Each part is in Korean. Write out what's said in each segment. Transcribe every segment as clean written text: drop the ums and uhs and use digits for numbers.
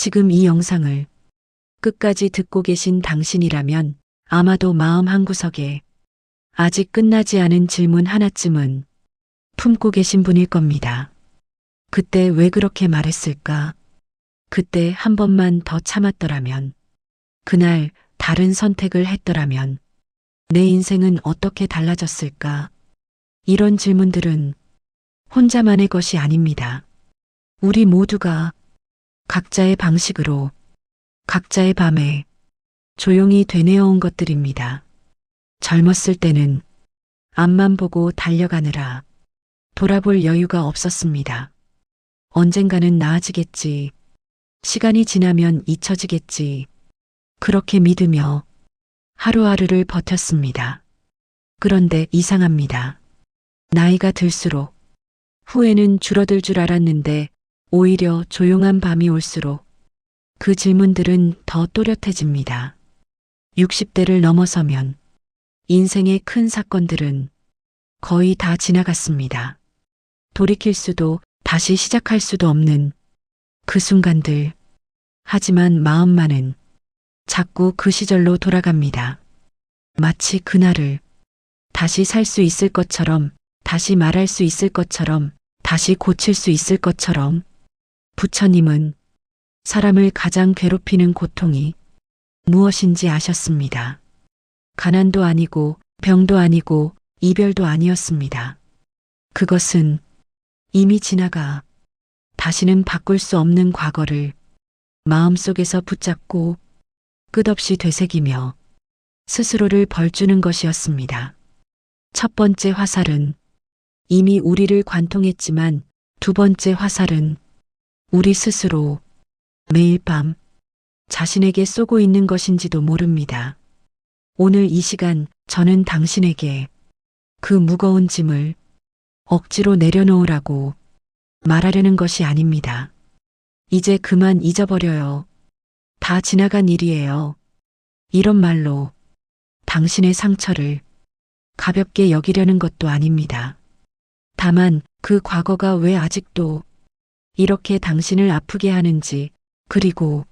지금 이 영상을 끝까지 듣고 계신 당신이라면 아마도 마음 한구석에 아직 끝나지 않은 질문 하나쯤은 품고 계신 분일 겁니다. 그때 왜 그렇게 말했을까? 그때 한 번만 더 참았더라면, 그날 다른 선택을 했더라면 내 인생은 어떻게 달라졌을까? 이런 질문들은 혼자만의 것이 아닙니다. 우리 모두가 각자의 방식으로 각자의 밤에 조용히 되뇌어온 것들입니다. 젊었을 때는 앞만 보고 달려가느라 돌아볼 여유가 없었습니다. 언젠가는 나아지겠지. 시간이 지나면 잊혀지겠지. 그렇게 믿으며 하루하루를 버텼습니다. 그런데 이상합니다. 나이가 들수록 후회는 줄어들 줄 알았는데 오히려 조용한 밤이 올수록 그 질문들은 더 또렷해집니다. 60대를 넘어서면 인생의 큰 사건들은 거의 다 지나갔습니다. 돌이킬 수도 다시 시작할 수도 없는 그 순간들. 하지만 마음만은 자꾸 그 시절로 돌아갑니다. 마치 그날을 다시 살 수 있을 것처럼, 다시 말할 수 있을 것처럼, 다시 고칠 수 있을 것처럼. 부처님은 사람을 가장 괴롭히는 고통이 무엇인지 아셨습니다. 가난도 아니고 병도 아니고 이별도 아니었습니다. 그것은 이미 지나가 다시는 바꿀 수 없는 과거를 마음속에서 붙잡고 끝없이 되새기며 스스로를 벌주는 것이었습니다. 첫 번째 화살은 이미 우리를 관통했지만 두 번째 화살은 우리 스스로 매일 밤 자신에게 쏘고 있는 것인지도 모릅니다. 오늘 이 시간 저는 당신에게 그 무거운 짐을 억지로 내려놓으라고 말하려는 것이 아닙니다. 이제 그만 잊어버려요. 다 지나간 일이에요. 이런 말로 당신의 상처를 가볍게 여기려는 것도 아닙니다. 다만 그 과거가 왜 아직도 이렇게 당신을 아프게 하는지, 그리고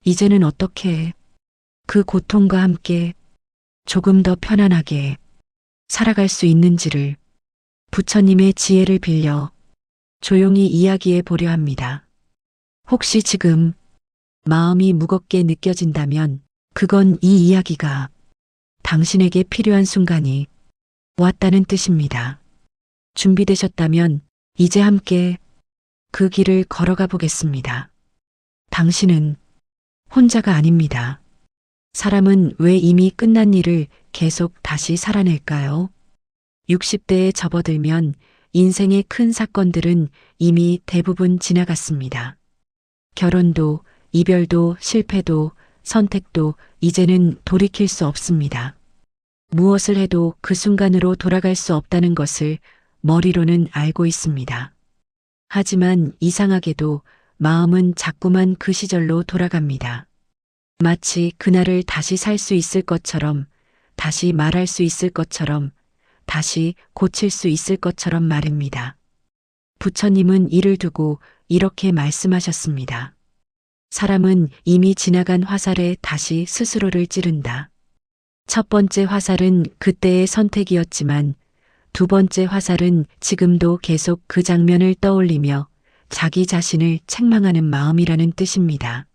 이제는 어떻게 그 고통과 함께 조금 더 편안하게 살아갈 수 있는지를 부처님의 지혜를 빌려 조용히 이야기해 보려 합니다. 혹시 지금 마음이 무겁게 느껴진다면 그건 이 이야기가 당신에게 필요한 순간이 왔다는 뜻입니다. 준비되셨다면 이제 함께 그 길을 걸어가 보겠습니다. 당신은 혼자가 아닙니다. 사람은 왜 이미 끝난 일을 계속 다시 살아낼까요? 60대에 접어들면 인생의 큰 사건들은 이미 대부분 지나갔습니다. 결혼도, 이별도, 실패도, 선택도 이제는 돌이킬 수 없습니다. 무엇을 해도 그 순간으로 돌아갈 수 없다는 것을 머리로는 알고 있습니다. 하지만 이상하게도 마음은 자꾸만 그 시절로 돌아갑니다. 마치 그날을 다시 살 수 있을 것처럼, 다시 말할 수 있을 것처럼, 다시 고칠 수 있을 것처럼 말입니다. 부처님은 이를 두고 이렇게 말씀하셨습니다. 사람은 이미 지나간 화살에 다시 스스로를 찌른다. 첫 번째 화살은 그때의 선택이었지만 두 번째 화살은 지금도 계속 그 장면을 떠올리며 자기 자신을 책망하는 마음이라는 뜻입니다.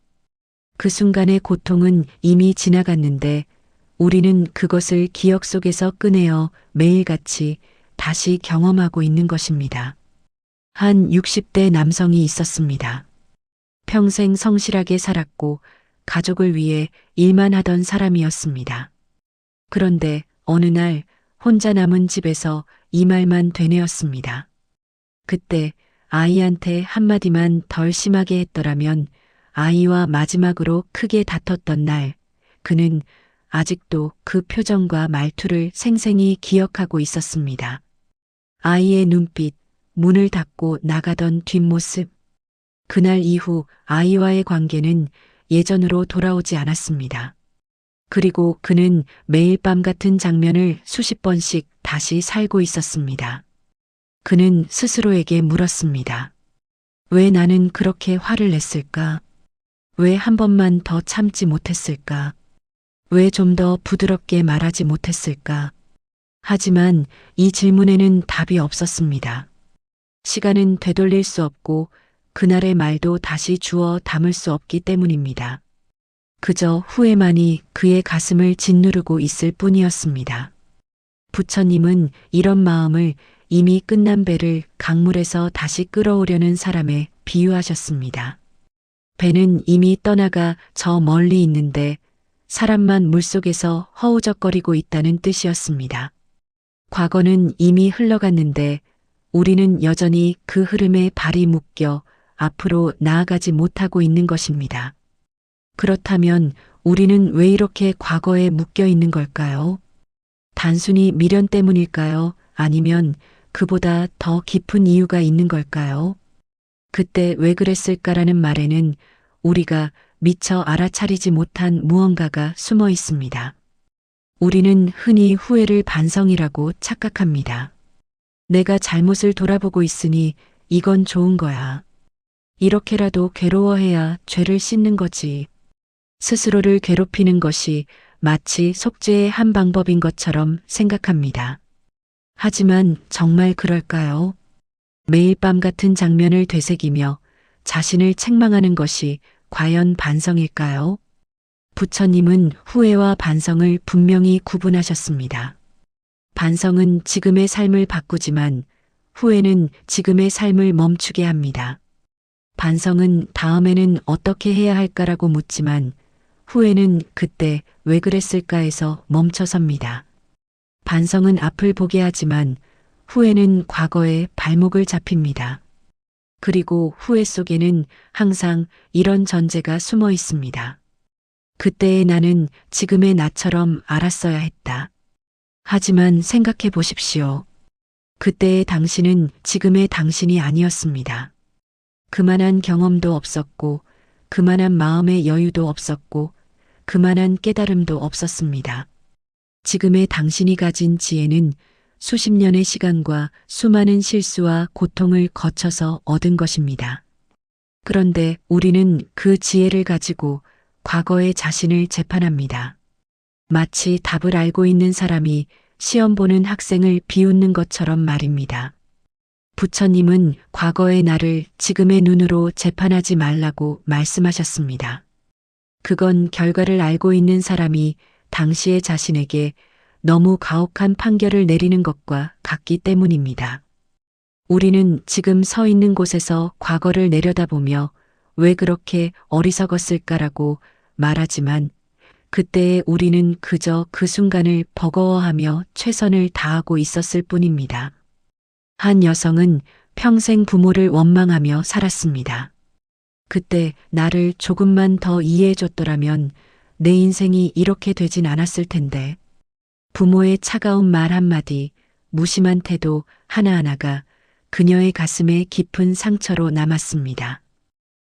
그 순간의 고통은 이미 지나갔는데 우리는 그것을 기억 속에서 꺼내어 매일같이 다시 경험하고 있는 것입니다. 한 60대 남성이 있었습니다. 평생 성실하게 살았고 가족을 위해 일만 하던 사람이었습니다. 그런데 어느 날 혼자 남은 집에서 이 말만 되뇌었습니다. 그때 아이한테 한마디만 덜 심하게 했더라면 아이와 마지막으로 크게 다퉜던 날, 그는 아직도 그 표정과 말투를 생생히 기억하고 있었습니다. 아이의 눈빛, 문을 닫고 나가던 뒷모습. 그날 이후 아이와의 관계는 예전으로 돌아오지 않았습니다. 그리고 그는 매일 밤 같은 장면을 수십 번씩 다시 살고 있었습니다. 그는 스스로에게 물었습니다. 왜 나는 그렇게 화를 냈을까? 왜 한 번만 더 참지 못했을까? 왜 좀 더 부드럽게 말하지 못했을까? 하지만 이 질문에는 답이 없었습니다. 시간은 되돌릴 수 없고 그날의 말도 다시 주워 담을 수 없기 때문입니다. 그저 후회만이 그의 가슴을 짓누르고 있을 뿐이었습니다. 부처님은 이런 마음을 이미 끝난 배를 강물에서 다시 끌어오려는 사람에 비유하셨습니다. 배는 이미 떠나가 저 멀리 있는데 사람만 물속에서 허우적거리고 있다는 뜻이었습니다. 과거는 이미 흘러갔는데 우리는 여전히 그 흐름에 발이 묶여 앞으로 나아가지 못하고 있는 것입니다. 그렇다면 우리는 왜 이렇게 과거에 묶여 있는 걸까요? 단순히 미련 때문일까요? 아니면 그보다 더 깊은 이유가 있는 걸까요? 그때 왜 그랬을까라는 말에는 우리가 미처 알아차리지 못한 무언가가 숨어 있습니다. 우리는 흔히 후회를 반성이라고 착각합니다. 내가 잘못을 돌아보고 있으니 이건 좋은 거야. 이렇게라도 괴로워해야 죄를 씻는 거지. 스스로를 괴롭히는 것이 마치 속죄의 한 방법인 것처럼 생각합니다. 하지만 정말 그럴까요? 매일 밤 같은 장면을 되새기며 자신을 책망하는 것이 과연 반성일까요? 부처님은 후회와 반성을 분명히 구분하셨습니다. 반성은 지금의 삶을 바꾸지만 후회는 지금의 삶을 멈추게 합니다. 반성은 다음에는 어떻게 해야 할까라고 묻지만 후회는 그때 왜 그랬을까에서 멈춰섭니다. 반성은 앞을 보게 하지만 후회는 과거에 발목을 잡힙니다. 그리고 후회 속에는 항상 이런 전제가 숨어 있습니다. 그때의 나는 지금의 나처럼 알았어야 했다. 하지만 생각해 보십시오. 그때의 당신은 지금의 당신이 아니었습니다. 그만한 경험도 없었고, 그만한 마음의 여유도 없었고, 그만한 깨달음도 없었습니다. 지금의 당신이 가진 지혜는 수십 년의 시간과 수많은 실수와 고통을 거쳐서 얻은 것입니다. 그런데 우리는 그 지혜를 가지고 과거의 자신을 재판합니다. 마치 답을 알고 있는 사람이 시험 보는 학생을 비웃는 것처럼 말입니다. 부처님은 과거의 나를 지금의 눈으로 재판하지 말라고 말씀하셨습니다. 그건 결과를 알고 있는 사람이 당시의 자신에게 너무 가혹한 판결을 내리는 것과 같기 때문입니다. 우리는 지금 서 있는 곳에서 과거를 내려다보며 왜 그렇게 어리석었을까라고 말하지만 그때의 우리는 그저 그 순간을 버거워하며 최선을 다하고 있었을 뿐입니다. 한 여성은 평생 부모를 원망하며 살았습니다. 그때 나를 조금만 더 이해해줬더라면 내 인생이 이렇게 되진 않았을 텐데. 부모의 차가운 말 한마디, 무심한 태도 하나하나가 그녀의 가슴에 깊은 상처로 남았습니다.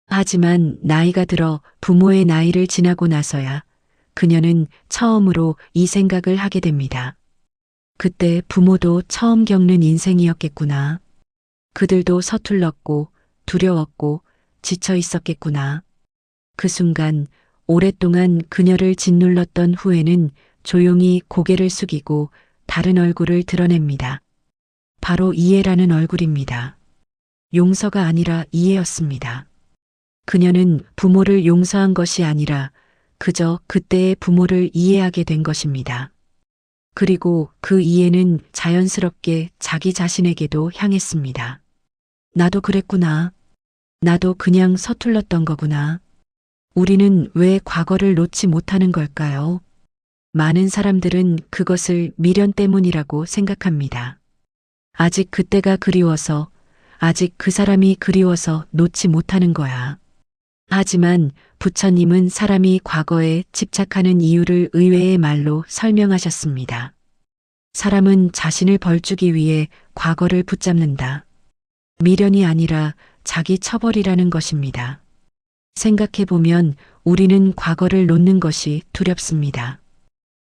하지만 나이가 들어 부모의 나이를 지나고 나서야 그녀는 처음으로 이 생각을 하게 됩니다. 그때 부모도 처음 겪는 인생이었겠구나. 그들도 서툴렀고 두려웠고 지쳐 있었겠구나. 그 순간 오랫동안 그녀를 짓눌렀던 후회는 조용히 고개를 숙이고 다른 얼굴을 드러냅니다. 바로 이해라는 얼굴입니다. 용서가 아니라 이해였습니다. 그녀는 부모를 용서한 것이 아니라 그저 그때의 부모를 이해하게 된 것입니다. 그리고 그 이해는 자연스럽게 자기 자신에게도 향했습니다. 나도 그랬구나. 나도 그냥 서툴렀던 거구나. 우리는 왜 과거를 놓지 못하는 걸까요? 많은 사람들은 그것을 미련 때문이라고 생각합니다. 아직 그때가 그리워서, 아직 그 사람이 그리워서 놓지 못하는 거야. 하지만 부처님은 사람이 과거에 집착하는 이유를 의외의 말로 설명하셨습니다. 사람은 자신을 벌주기 위해 과거를 붙잡는다. 미련이 아니라 자기 처벌이라는 것입니다. 생각해보면 우리는 과거를 놓는 것이 두렵습니다.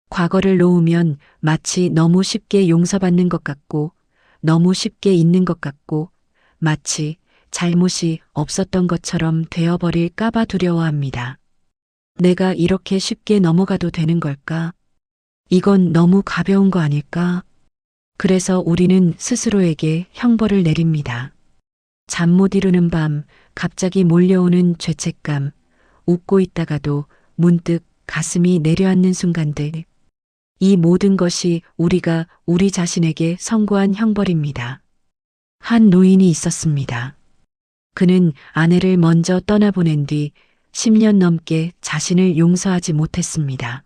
과거를 놓으면 마치 너무 쉽게 용서받는 것 같고 너무 쉽게 잊는 것 같고 마치 잘못이 없었던 것처럼 되어버릴까봐 두려워합니다. 내가 이렇게 쉽게 넘어가도 되는 걸까? 이건 너무 가벼운 거 아닐까? 그래서 우리는 스스로에게 형벌을 내립니다. 잠 못 이루는 밤, 갑자기 몰려오는 죄책감, 웃고 있다가도 문득 가슴이 내려앉는 순간들. 이 모든 것이 우리가 우리 자신에게 선고한 형벌입니다. 한 노인이 있었습니다. 그는 아내를 먼저 떠나보낸 뒤 10년 넘게 자신을 용서하지 못했습니다.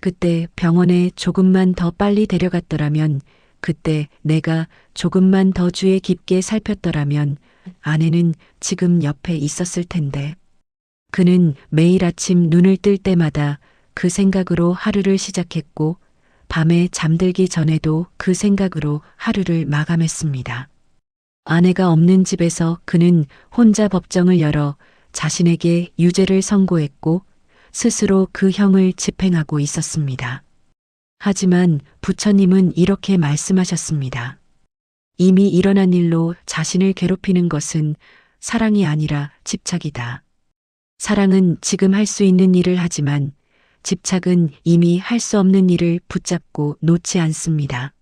그때 병원에 조금만 더 빨리 데려갔더라면, 그때 내가 조금만 더 주의 깊게 살폈더라면 아내는 지금 옆에 있었을 텐데. 그는 매일 아침 눈을 뜰 때마다 그 생각으로 하루를 시작했고, 밤에 잠들기 전에도 그 생각으로 하루를 마감했습니다. 아내가 없는 집에서 그는 혼자 법정을 열어 자신에게 유죄를 선고했고, 스스로 그 형을 집행하고 있었습니다. 하지만 부처님은 이렇게 말씀하셨습니다. 이미 일어난 일로 자신을 괴롭히는 것은 사랑이 아니라 집착이다. 사랑은 지금 할 수 있는 일을 하지만 집착은 이미 할 수 없는 일을 붙잡고 놓지 않습니다.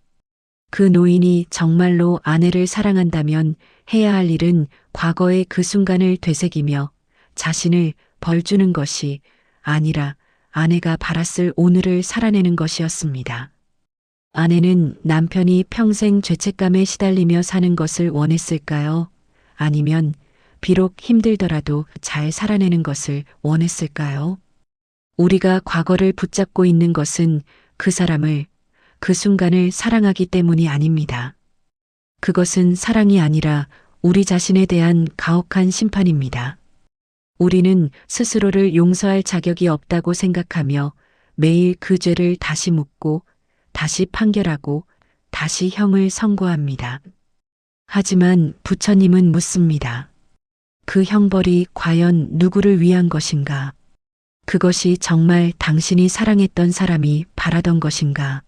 그 노인이 정말로 아내를 사랑한다면 해야 할 일은 과거의 그 순간을 되새기며 자신을 벌주는 것이 아니라 아내가 바랐을 오늘을 살아내는 것이었습니다. 아내는 남편이 평생 죄책감에 시달리며 사는 것을 원했을까요? 아니면 비록 힘들더라도 잘 살아내는 것을 원했을까요? 우리가 과거를 붙잡고 있는 것은 그 사람을, 그 순간을 사랑하기 때문이 아닙니다. 그것은 사랑이 아니라 우리 자신에 대한 가혹한 심판입니다. 우리는 스스로를 용서할 자격이 없다고 생각하며 매일 그 죄를 다시 묻고 다시 판결하고 다시 형을 선고합니다. 하지만 부처님은 묻습니다. 그 형벌이 과연 누구를 위한 것인가? 그것이 정말 당신이 사랑했던 사람이 바라던 것인가?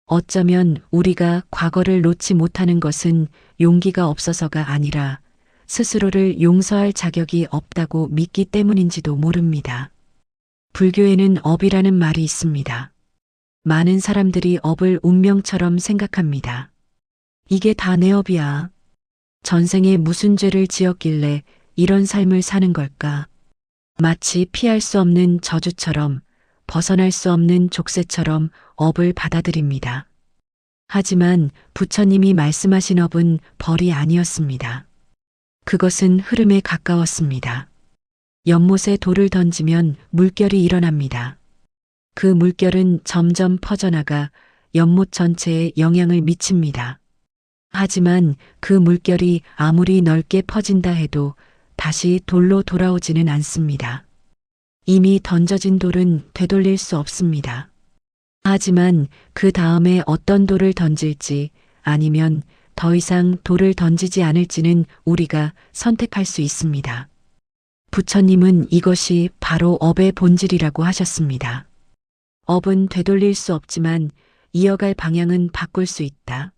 어쩌면 우리가 과거를 놓지 못하는 것은 용기가 없어서가 아니라 스스로를 용서할 자격이 없다고 믿기 때문인지도 모릅니다. 불교에는 업이라는 말이 있습니다. 많은 사람들이 업을 운명처럼 생각합니다. 이게 다 내 업이야. 전생에 무슨 죄를 지었길래 이런 삶을 사는 걸까? 마치 피할 수 없는 저주처럼, 벗어날 수 없는 족쇄처럼 업을 받아들입니다. 하지만 부처님이 말씀하신 업은 벌이 아니었습니다. 그것은 흐름에 가까웠습니다. 연못에 돌을 던지면 물결이 일어납니다. 그 물결은 점점 퍼져나가 연못 전체에 영향을 미칩니다. 하지만 그 물결이 아무리 넓게 퍼진다 해도 다시 돌로 돌아오지는 않습니다. 이미 던져진 돌은 되돌릴 수 없습니다. 하지만 그 다음에 어떤 돌을 던질지 아니면 더 이상 돌을 던지지 않을지는 우리가 선택할 수 있습니다. 부처님은 이것이 바로 업의 본질이라고 하셨습니다. 업은 되돌릴 수 없지만 이어갈 방향은 바꿀 수 있다.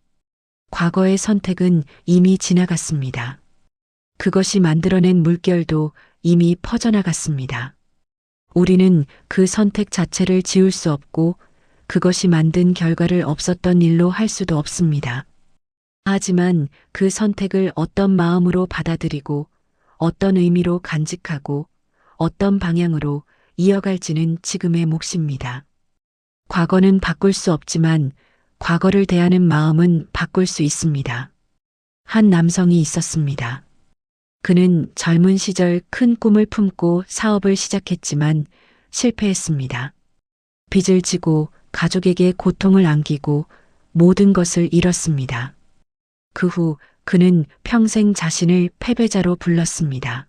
과거의 선택은 이미 지나갔습니다. 그것이 만들어낸 물결도 이미 퍼져나갔습니다. 우리는 그 선택 자체를 지울 수 없고 그것이 만든 결과를 없었던 일로 할 수도 없습니다. 하지만 그 선택을 어떤 마음으로 받아들이고 어떤 의미로 간직하고 어떤 방향으로 이어갈지는 지금의 몫입니다. 과거는 바꿀 수 없지만 과거를 대하는 마음은 바꿀 수 있습니다. 한 남성이 있었습니다. 그는 젊은 시절 큰 꿈을 품고 사업을 시작했지만 실패했습니다. 빚을 지고 가족에게 고통을 안기고 모든 것을 잃었습니다. 그 후 그는 평생 자신을 패배자로 불렀습니다.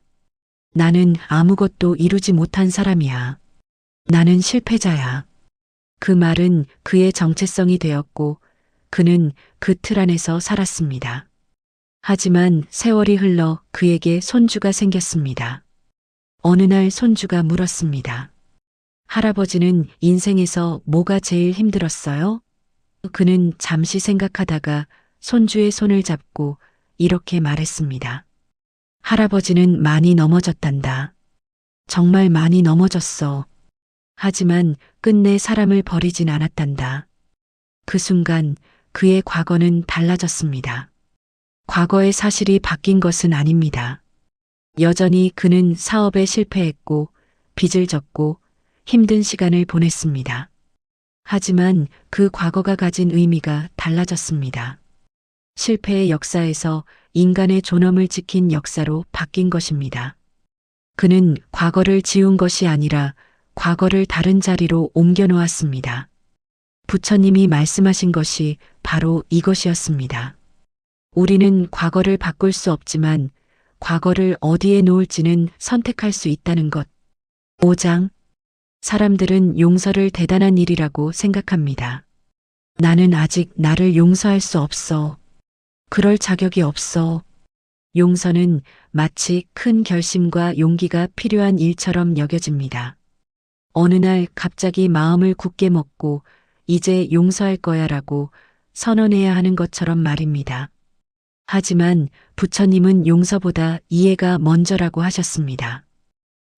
나는 아무것도 이루지 못한 사람이야. 나는 실패자야. 그 말은 그의 정체성이 되었고 그는 그 틀 안에서 살았습니다. 하지만 세월이 흘러 그에게 손주가 생겼습니다. 어느 날 손주가 물었습니다. 할아버지는 인생에서 뭐가 제일 힘들었어요? 그는 잠시 생각하다가 손주의 손을 잡고 이렇게 말했습니다. 할아버지는 많이 넘어졌단다. 정말 많이 넘어졌어. 하지만 끝내 사람을 버리진 않았단다. 그 순간 그의 과거는 달라졌습니다. 과거의 사실이 바뀐 것은 아닙니다. 여전히 그는 사업에 실패했고 빚을 졌고 힘든 시간을 보냈습니다. 하지만 그 과거가 가진 의미가 달라졌습니다. 실패의 역사에서 인간의 존엄을 지킨 역사로 바뀐 것입니다. 그는 과거를 지운 것이 아니라 과거를 다른 자리로 옮겨 놓았습니다. 부처님이 말씀하신 것이 바로 이것이었습니다. 우리는 과거를 바꿀 수 없지만 과거를 어디에 놓을지는 선택할 수 있다는 것. 5장. 사람들은 용서를 대단한 일이라고 생각합니다. 나는 아직 나를 용서할 수 없어. 그럴 자격이 없어. 용서는 마치 큰 결심과 용기가 필요한 일처럼 여겨집니다. 어느 날 갑자기 마음을 굳게 먹고 이제 용서할 거야 라고 선언해야 하는 것처럼 말입니다. 하지만 부처님은 용서보다 이해가 먼저라고 하셨습니다.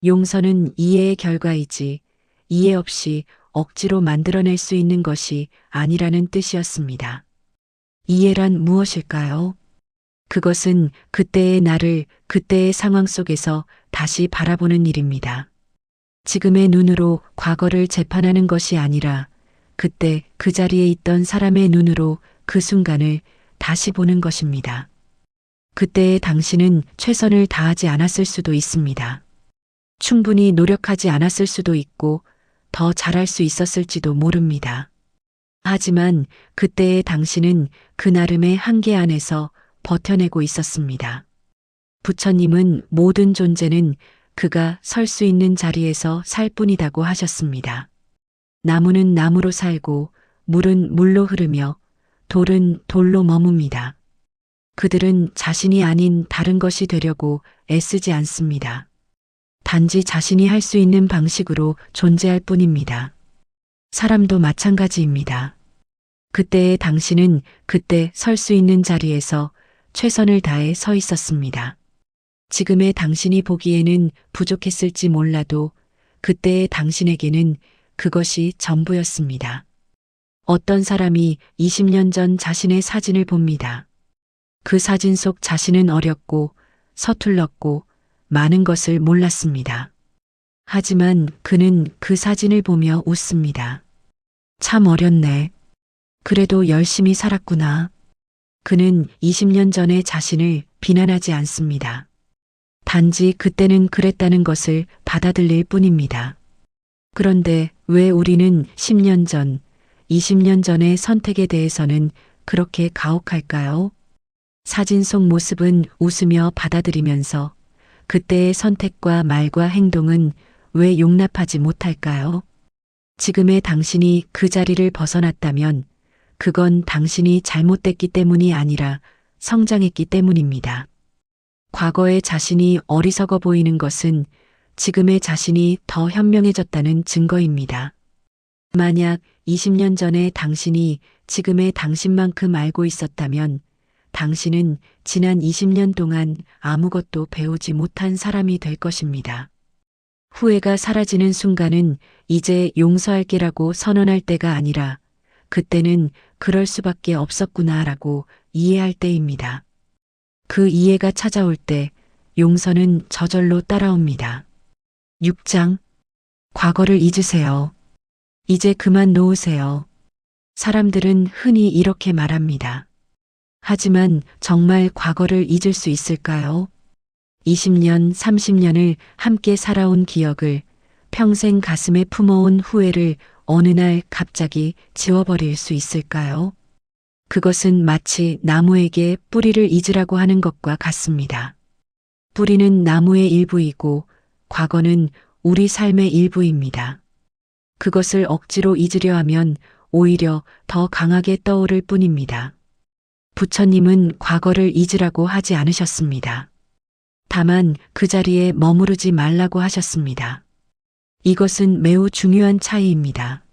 용서는 이해의 결과이지 이해 없이 억지로 만들어낼 수 있는 것이 아니라는 뜻이었습니다. 이해란 무엇일까요? 그것은 그때의 나를 그때의 상황 속에서 다시 바라보는 일입니다. 지금의 눈으로 과거를 재판하는 것이 아니라 그때 그 자리에 있던 사람의 눈으로 그 순간을 다시 보는 것입니다. 그때의 당신은 최선을 다하지 않았을 수도 있습니다. 충분히 노력하지 않았을 수도 있고 더 잘할 수 있었을지도 모릅니다. 하지만 그때의 당신은 그 나름의 한계 안에서 버텨내고 있었습니다. 부처님은 모든 존재는 그가 설 수 있는 자리에서 살 뿐이다고 하셨습니다. 나무는 나무로 살고 물은 물로 흐르며 돌은 돌로 머뭅니다. 그들은 자신이 아닌 다른 것이 되려고 애쓰지 않습니다. 단지 자신이 할 수 있는 방식으로 존재할 뿐입니다. 사람도 마찬가지입니다. 그때의 당신은 그때 설 수 있는 자리에서 최선을 다해 서 있었습니다. 지금의 당신이 보기에는 부족했을지 몰라도 그때의 당신에게는 그것이 전부였습니다. 어떤 사람이 20년 전 자신의 사진을 봅니다. 그 사진 속 자신은 어렸고 서툴렀고 많은 것을 몰랐습니다. 하지만 그는 그 사진을 보며 웃습니다. 참 어렸네. 그래도 열심히 살았구나. 그는 20년 전의 자신을 비난하지 않습니다. 단지 그때는 그랬다는 것을 받아들일 뿐입니다. 그런데 왜 우리는 10년 전, 20년 전의 선택에 대해서는 그렇게 가혹할까요? 사진 속 모습은 웃으며 받아들이면서 그때의 선택과 말과 행동은 왜 용납하지 못할까요? 지금의 당신이 그 자리를 벗어났다면 그건 당신이 잘못됐기 때문이 아니라 성장했기 때문입니다. 과거의 자신이 어리석어 보이는 것은 지금의 자신이 더 현명해졌다는 증거입니다. 만약 20년 전의 당신이 지금의 당신만큼 알고 있었다면 당신은 지난 20년 동안 아무것도 배우지 못한 사람이 될 것입니다. 후회가 사라지는 순간은 이제 용서할게라고 선언할 때가 아니라 그때는 그럴 수밖에 없었구나라고 이해할 때입니다. 그 이해가 찾아올 때 용서는 저절로 따라옵니다. 6장. 과거를 잊으세요. 이제 그만 놓으세요. 사람들은 흔히 이렇게 말합니다. 하지만 정말 과거를 잊을 수 있을까요? 20년, 30년을 함께 살아온 기억을, 평생 가슴에 품어온 후회를 어느 날 갑자기 지워버릴 수 있을까요? 그것은 마치 나무에게 뿌리를 잊으라고 하는 것과 같습니다. 뿌리는 나무의 일부이고 과거는 우리 삶의 일부입니다. 그것을 억지로 잊으려 하면 오히려 더 강하게 떠오를 뿐입니다. 부처님은 과거를 잊으라고 하지 않으셨습니다. 다만 그 자리에 머무르지 말라고 하셨습니다. 이것은 매우 중요한 차이입니다.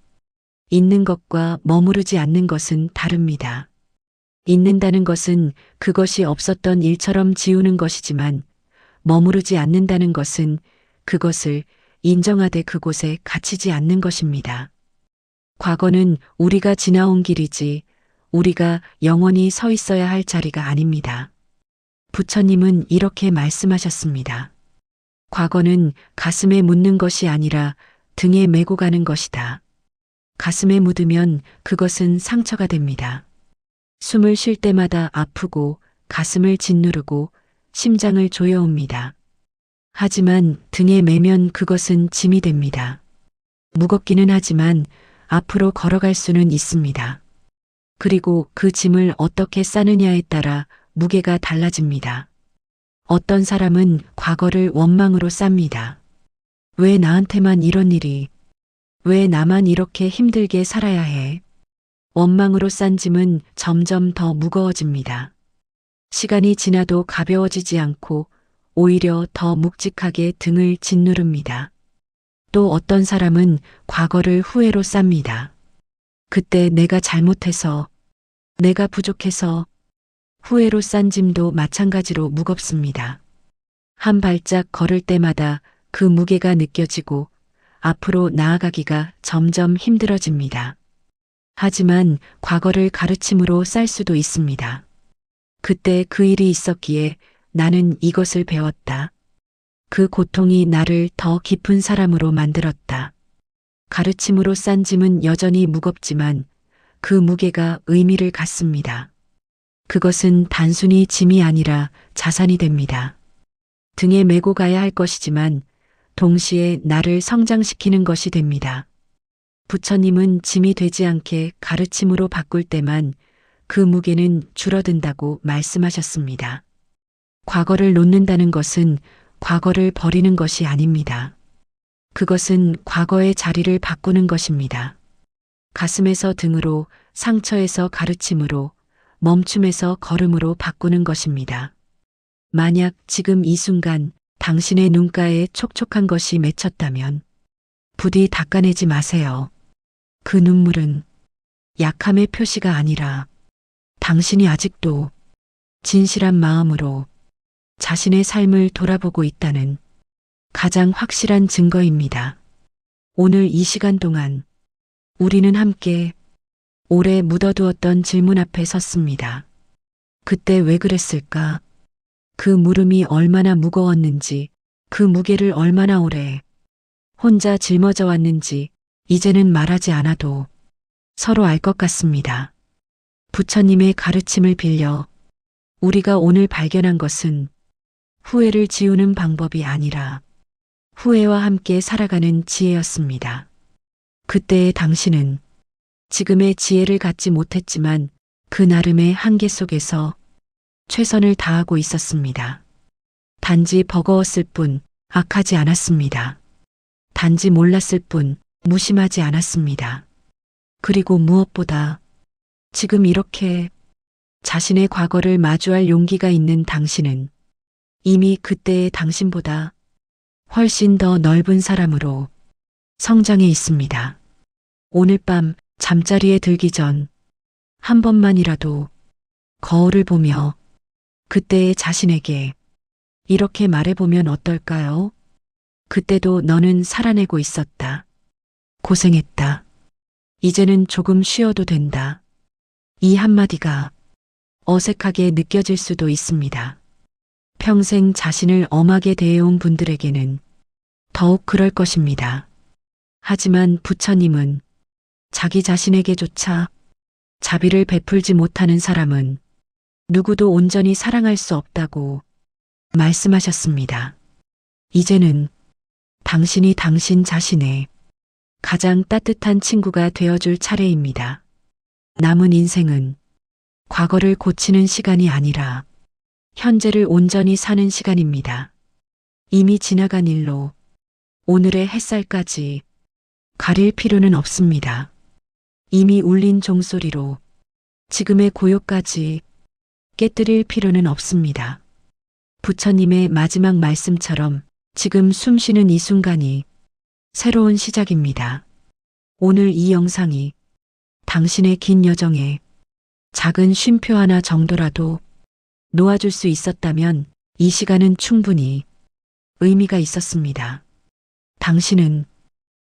잊는 것과 머무르지 않는 것은 다릅니다. 잊는다는 것은 그것이 없었던 일처럼 지우는 것이지만 머무르지 않는다는 것은 그것을 인정하되 그곳에 갇히지 않는 것입니다. 과거는 우리가 지나온 길이지 우리가 영원히 서 있어야 할 자리가 아닙니다. 부처님은 이렇게 말씀하셨습니다. 과거는 가슴에 묻는 것이 아니라 등에 메고 가는 것이다. 가슴에 묻으면 그것은 상처가 됩니다. 숨을 쉴 때마다 아프고 가슴을 짓누르고 심장을 조여옵니다. 하지만 등에 매면 그것은 짐이 됩니다. 무겁기는 하지만 앞으로 걸어갈 수는 있습니다. 그리고 그 짐을 어떻게 싸느냐에 따라 무게가 달라집니다. 어떤 사람은 과거를 원망으로 쌉니다. 왜 나한테만 이런 일이, 왜 나만 이렇게 힘들게 살아야 해? 원망으로 싼 짐은 점점 더 무거워집니다. 시간이 지나도 가벼워지지 않고 오히려 더 묵직하게 등을 짓누릅니다. 또 어떤 사람은 과거를 후회로 쌉니다. 그때 내가 잘못해서, 내가 부족해서 후회로 싼 짐도 마찬가지로 무겁습니다. 한 발짝 걸을 때마다 그 무게가 느껴지고 앞으로 나아가기가 점점 힘들어집니다. 하지만 과거를 가르침으로 쌀 수도 있습니다. 그때 그 일이 있었기에 나는 이것을 배웠다. 그 고통이 나를 더 깊은 사람으로 만들었다. 가르침으로 싼 짐은 여전히 무겁지만 그 무게가 의미를 갖습니다. 그것은 단순히 짐이 아니라 자산이 됩니다. 등에 메고 가야 할 것이지만 동시에 나를 성장시키는 것이 됩니다. 부처님은 짐이 되지 않게 가르침으로 바꿀 때만 그 무게는 줄어든다고 말씀하셨습니다. 과거를 놓는다는 것은 과거를 버리는 것이 아닙니다. 그것은 과거의 자리를 바꾸는 것입니다. 가슴에서 등으로, 상처에서 가르침으로, 멈춤에서 걸음으로 바꾸는 것입니다. 만약 지금 이 순간 당신의 눈가에 촉촉한 것이 맺혔다면 부디 닦아내지 마세요. 그 눈물은 약함의 표시가 아니라 당신이 아직도 진실한 마음으로 자신의 삶을 돌아보고 있다는 가장 확실한 증거입니다. 오늘 이 시간 동안 우리는 함께 오래 묻어두었던 질문 앞에 섰습니다. 그때 왜 그랬을까? 그 물음이 얼마나 무거웠는지, 그 무게를 얼마나 오래 혼자 짊어져 왔는지 이제는 말하지 않아도 서로 알 것 같습니다. 부처님의 가르침을 빌려 우리가 오늘 발견한 것은 후회를 지우는 방법이 아니라 후회와 함께 살아가는 지혜였습니다. 그때의 당신은 지금의 지혜를 갖지 못했지만 그 나름의 한계 속에서 최선을 다하고 있었습니다. 단지 버거웠을 뿐 악하지 않았습니다. 단지 몰랐을 뿐 무심하지 않았습니다. 그리고 무엇보다 지금 이렇게 자신의 과거를 마주할 용기가 있는 당신은 이미 그때의 당신보다 훨씬 더 넓은 사람으로 성장해 있습니다. 오늘 밤 잠자리에 들기 전 한 번만이라도 거울을 보며 그때의 자신에게 이렇게 말해보면 어떨까요? 그때도 너는 살아내고 있었다. 고생했다. 이제는 조금 쉬어도 된다. 이 한마디가 어색하게 느껴질 수도 있습니다. 평생 자신을 엄하게 대해온 분들에게는 더욱 그럴 것입니다. 하지만 부처님은 자기 자신에게조차 자비를 베풀지 못하는 사람은 누구도 온전히 사랑할 수 없다고 말씀하셨습니다. 이제는 당신이 당신 자신의 가장 따뜻한 친구가 되어줄 차례입니다. 남은 인생은 과거를 고치는 시간이 아니라 현재를 온전히 사는 시간입니다. 이미 지나간 일로 오늘의 햇살까지 가릴 필요는 없습니다. 이미 울린 종소리로 지금의 고요까지 깨뜨릴 필요는 없습니다. 부처님의 마지막 말씀처럼 지금 숨쉬는 이 순간이 새로운 시작입니다. 오늘 이 영상이 당신의 긴 여정에 작은 쉼표 하나 정도라도 놓아줄 수 있었다면 이 시간은 충분히 의미가 있었습니다. 당신은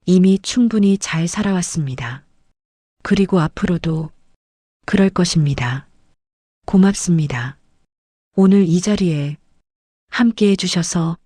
이미 충분히 잘 살아왔습니다. 그리고 앞으로도 그럴 것입니다. 고맙습니다. 오늘 이 자리에 함께 해주셔서